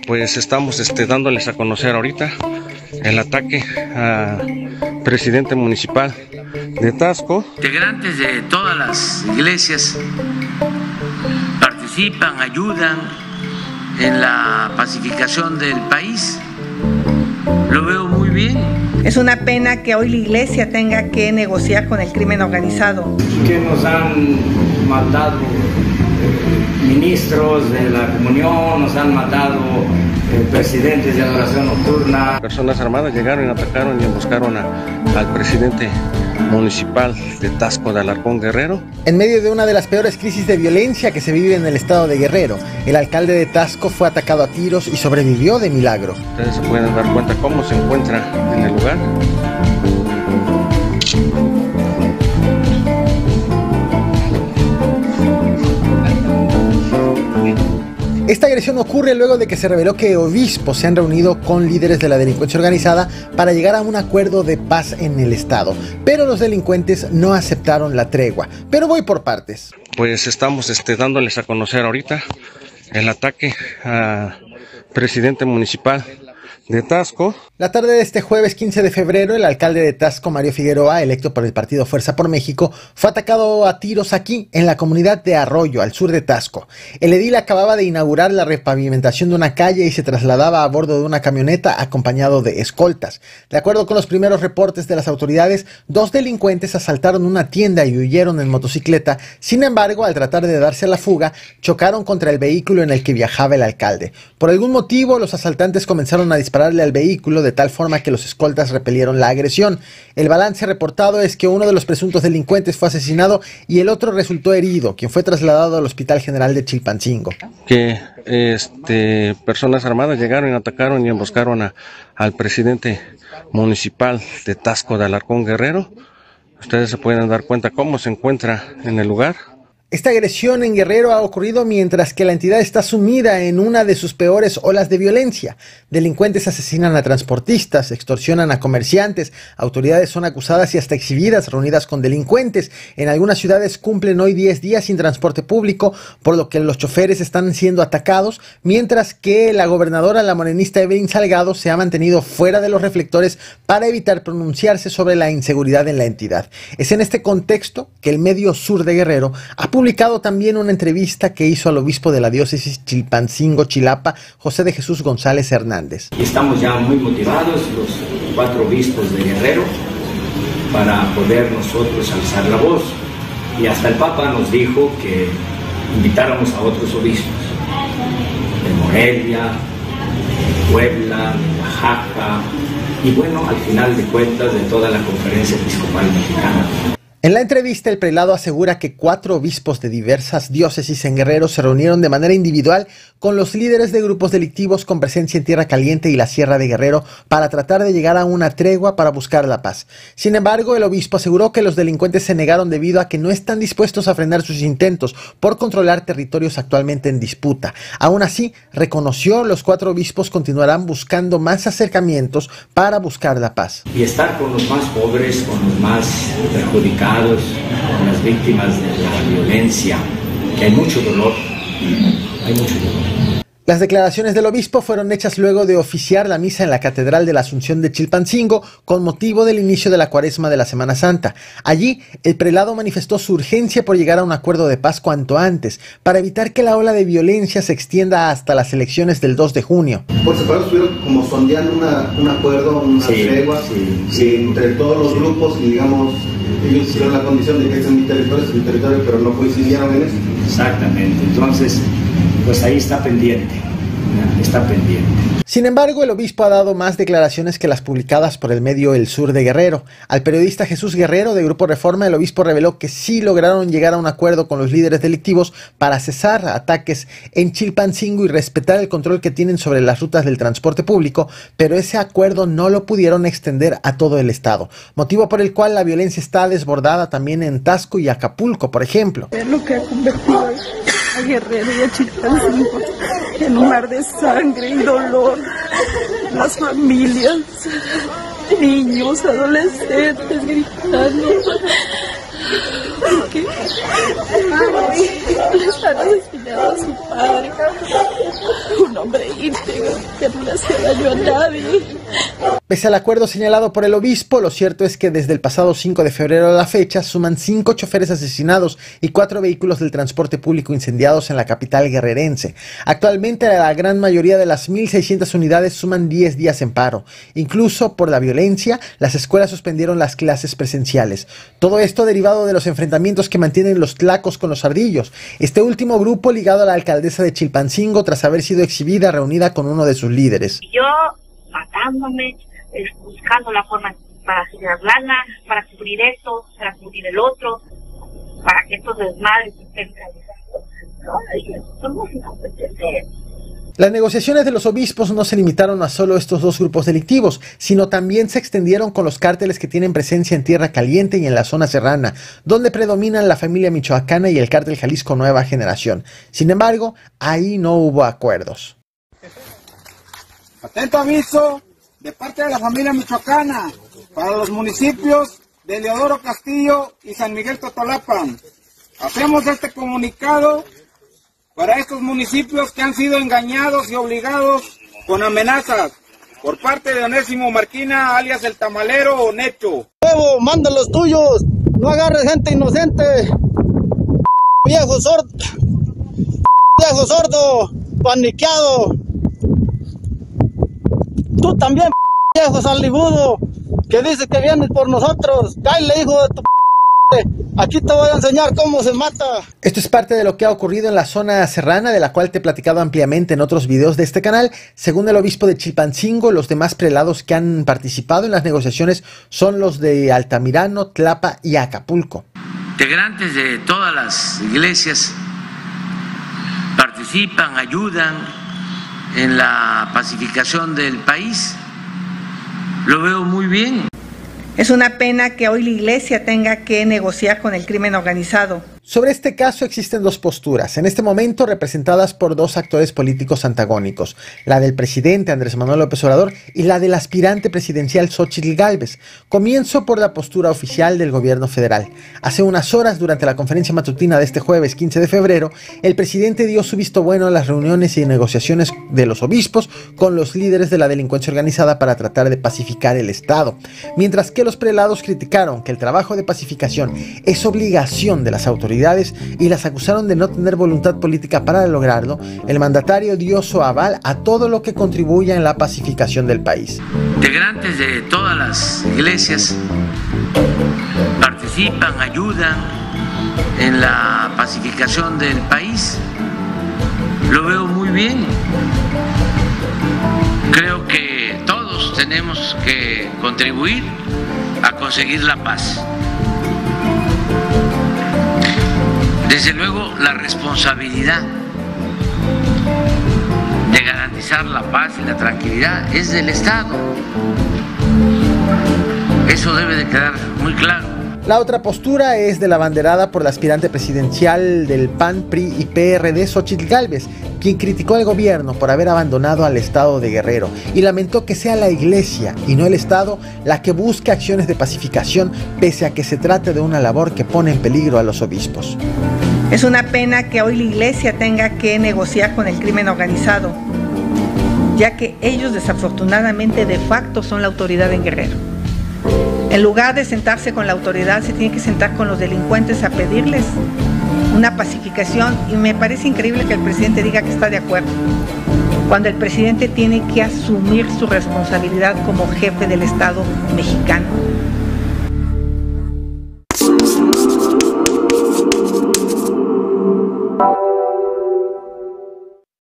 Pues estamos dándoles a conocer ahorita el ataque al presidente municipal de Taxco. Integrantes de todas las iglesias participan, ayudan en la pacificación del país. Lo veo muy bien. Es una pena que hoy la iglesia tenga que negociar con el crimen organizado. Que nos han matado ministros de la comunión, nos han matado presidentes de adoración nocturna. Personas armadas llegaron y atacaron y emboscaron al presidente municipal de Taxco de Alarcón, Guerrero. En medio de una de las peores crisis de violencia que se vive en el estado de Guerrero, el alcalde de Taxco fue atacado a tiros y sobrevivió de milagro. Ustedes se pueden dar cuenta cómo se encuentra en el lugar. Esta agresión ocurre luego de que se reveló que obispos se han reunido con líderes de la delincuencia organizada para llegar a un acuerdo de paz en el estado, pero los delincuentes no aceptaron la tregua. Pero voy por partes. Pues estamos dándoles a conocer ahorita el ataque al presidente municipal de Taxco. La tarde de este jueves 15 de febrero, el alcalde de Taxco, Mario Figueroa, electo por el partido Fuerza por México, fue atacado a tiros aquí, en la comunidad de Arroyo, al sur de Taxco. El edil acababa de inaugurar la repavimentación de una calle y se trasladaba a bordo de una camioneta acompañado de escoltas. De acuerdo con los primeros reportes de las autoridades, 2 delincuentes asaltaron una tienda y huyeron en motocicleta. Sin embargo, al tratar de darse a la fuga, chocaron contra el vehículo en el que viajaba el alcalde. Por algún motivo, los asaltantes comenzaron a dispararle al vehículo de tal forma que los escoltas repelieron la agresión. El balance reportado es que uno de los presuntos delincuentes fue asesinado y el otro resultó herido, quien fue trasladado al Hospital General de Chilpancingo. Que personas armadas llegaron y atacaron y emboscaron al presidente municipal de Taxco de Alarcón, Guerrero. Ustedes se pueden dar cuenta cómo se encuentra en el lugar. Esta agresión en Guerrero ha ocurrido mientras que la entidad está sumida en una de sus peores olas de violencia. Delincuentes asesinan a transportistas, extorsionan a comerciantes, autoridades son acusadas y hasta exhibidas reunidas con delincuentes. En algunas ciudades cumplen hoy 10 días sin transporte público, por lo que los choferes están siendo atacados, mientras que la gobernadora, la morenista Evelyn Salgado, se ha mantenido fuera de los reflectores para evitar pronunciarse sobre la inseguridad en la entidad. Es en este contexto que el medio Sur de Guerrero ha publicado también una entrevista que hizo al obispo de la diócesis Chilpancingo-Chilapa, José de Jesús González Hernández. Y estamos ya muy motivados, los 4 obispos de Guerrero, para poder nosotros alzar la voz. Y hasta el Papa nos dijo que invitáramos a otros obispos, de Morelia, de Puebla, de Oaxaca, y bueno, al final de cuentas de toda la Conferencia Episcopal Mexicana. En la entrevista, el prelado asegura que 4 obispos de diversas diócesis en Guerrero se reunieron de manera individual con los líderes de grupos delictivos con presencia en Tierra Caliente y la Sierra de Guerrero para tratar de llegar a una tregua para buscar la paz. Sin embargo, el obispo aseguró que los delincuentes se negaron debido a que no están dispuestos a frenar sus intentos por controlar territorios actualmente en disputa. Aún así, reconoció los 4 obispos continuarán buscando más acercamientos para buscar la paz. Y estar con los más pobres, con los más perjudicados, con las víctimas de la violencia, que hay mucho dolor, hay mucho dolor. Las declaraciones del obispo fueron hechas luego de oficiar la misa en la Catedral de la Asunción de Chilpancingo con motivo del inicio de la Cuaresma de la Semana Santa. Allí, el prelado manifestó su urgencia por llegar a un acuerdo de paz cuanto antes, para evitar que la ola de violencia se extienda hasta las elecciones del 2 de junio. Por separado estuvieron como sondeando un acuerdo, una tregua entre todos los grupos y digamos, ellos hicieron la condición de que este es mi territorio, pero no coincidieron en eso. Exactamente, entonces pues ahí está pendiente. Sin embargo, el obispo ha dado más declaraciones que las publicadas por el medio El Sur de Guerrero. Al periodista Jesús Guerrero de Grupo Reforma, el obispo reveló que sí lograron llegar a un acuerdo con los líderes delictivos para cesar ataques en Chilpancingo y respetar el control que tienen sobre las rutas del transporte público, pero ese acuerdo no lo pudieron extender a todo el estado, motivo por el cual la violencia está desbordada también en Taxco y Acapulco, por ejemplo. Es lo que ha convertido a Guerrero y a Chilpancingo en un mar de sangre y dolor. Las familias, niños, adolescentes gritando. porque le están asesinando a su padre, un hombre íntegro que no le hacía daño a nadie. Pese al acuerdo señalado por el obispo, lo cierto es que desde el pasado 5 de febrero a la fecha suman 5 choferes asesinados y 4 vehículos del transporte público incendiados en la capital guerrerense. Actualmente la gran mayoría de las 1.600 unidades suman 10 días en paro. Incluso por la violencia, las escuelas suspendieron las clases presenciales. Todo esto derivado de los enfrentamientos que mantienen los tlacos con los ardillos. Este último grupo ligado a la alcaldesa de Chilpancingo tras haber sido exhibida reunida con uno de sus líderes. Yo matándome, buscando la forma para generar lana, para cubrir esto, para cubrir el otro, para que estos desmadres estén realizados. Las negociaciones de los obispos no se limitaron a solo estos dos grupos delictivos, sino también se extendieron con los cárteles que tienen presencia en Tierra Caliente y en la zona serrana, donde predominan la familia michoacana y el cártel Jalisco Nueva Generación. Sin embargo, ahí no hubo acuerdos. Atento aviso de parte de la familia michoacana para los municipios de Leodoro Castillo y San Miguel Totolapan. Hacemos este comunicado para estos municipios que han sido engañados y obligados con amenazas por parte de Onésimo Marquina, alias el Tamalero o Necho. Nuevo, manda los tuyos, no agarres gente inocente. Viejo sordo, paniqueado. Tú también, viejo salibudo, que dices que vienes por nosotros. Cállate, hijo de tu aquí te voy a enseñar cómo se mata. Esto es parte de lo que ha ocurrido en la zona serrana, de la cual te he platicado ampliamente en otros videos de este canal. Según el obispo de Chilpancingo, los demás prelados que han participado en las negociaciones son los de Altamirano, Tlapa y Acapulco. Integrantes de todas las iglesias participan, ayudan en la pacificación del país. Lo veo muy bien. Es una pena que hoy la Iglesia tenga que negociar con el crimen organizado. Sobre este caso existen dos posturas, en este momento representadas por dos actores políticos antagónicos, la del presidente Andrés Manuel López Obrador y la del aspirante presidencial Xóchitl Gálvez. Comienzo por la postura oficial del gobierno federal. Hace unas horas, durante la conferencia matutina de este jueves 15 de febrero, el presidente dio su visto bueno a las reuniones y negociaciones de los obispos con los líderes de la delincuencia organizada para tratar de pacificar el Estado, mientras que los prelados criticaron que el trabajo de pacificación es obligación de las autoridades y las acusaron de no tener voluntad política para lograrlo. El mandatario dio su aval a todo lo que contribuya en la pacificación del país. Integrantes de todas las iglesias participan, ayudan en la pacificación del país. Lo veo muy bien. Creo que todos tenemos que contribuir a conseguir la paz. Desde luego, la responsabilidad de garantizar la paz y la tranquilidad es del Estado. Eso debe de quedar muy claro. La otra postura es de la abanderada por la aspirante presidencial del PAN, PRI y PRD, Xóchitl Gálvez, quien criticó al gobierno por haber abandonado al Estado de Guerrero y lamentó que sea la Iglesia y no el Estado la que busque acciones de pacificación, pese a que se trate de una labor que pone en peligro a los obispos. Es una pena que hoy la Iglesia tenga que negociar con el crimen organizado, ya que ellos desafortunadamente de facto son la autoridad en Guerrero. En lugar de sentarse con la autoridad, se tiene que sentar con los delincuentes a pedirles una pacificación, y me parece increíble que el presidente diga que está de acuerdo, cuando el presidente tiene que asumir su responsabilidad como jefe del Estado mexicano.